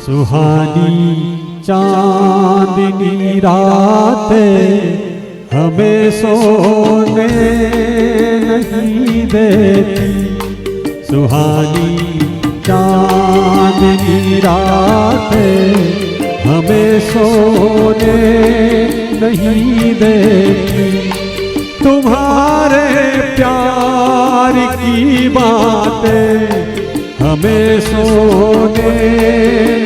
सुहानी चांदनी रातें हमें सोने नहीं देती। सुहानी चांदनी रातें हमें सोने नहीं देती। तुम्हारे प्यार की बातें हमें सोने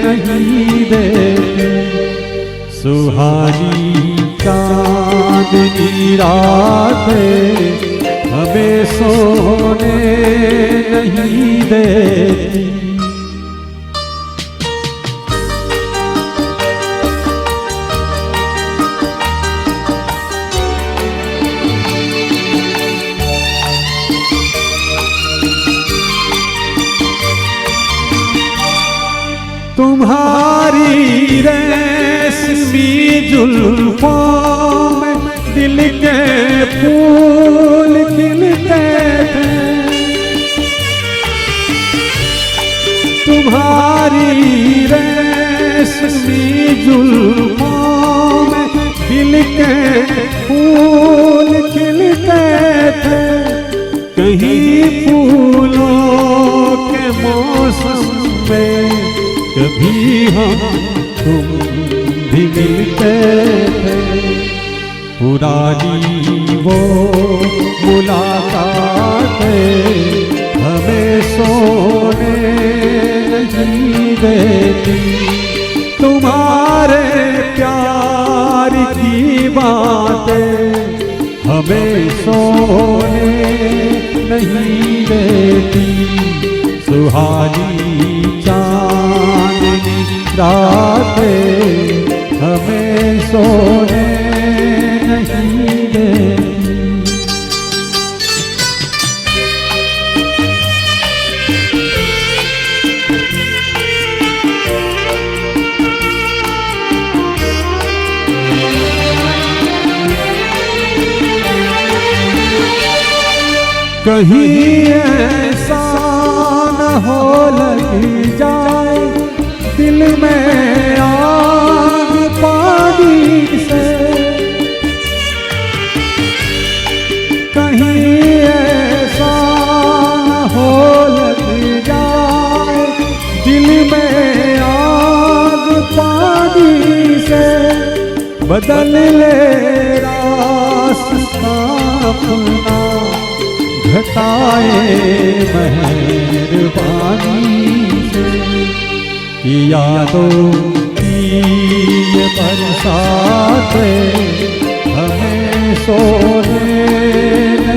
नहीं देती। सुहानी चांदनी रातें हमें सोने नहीं देती। तुम्हारी रेशमी जुल्फों में दिल के फूल खिलते थे। तुम्हारी रेशमी जुल्फों में दिल के फूल खिलते थे। कहीं फूलों के मौसम में कभी हम तुम भी मिलते थे। पुरानी वो मुलाकातें हमें सोने नहीं देती। तुम्हारे प्यार की बातें हमें सोने नहीं देती। सुहानी चांदनी रातें हमें सोने नहीं देती। कहीं ऐसा न हो लग जाए दिल में आग पानी से। कहीं ऐसा न हो लग जाए दिल में आग पानी से। बदल ले रास्ता अपना घटाए मेहरबानी से। यादों की ये बरसातें हमें सोने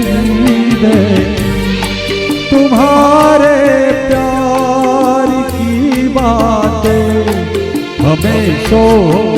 नहीं देती। तुम्हारे प्यार की बातें हमें सोने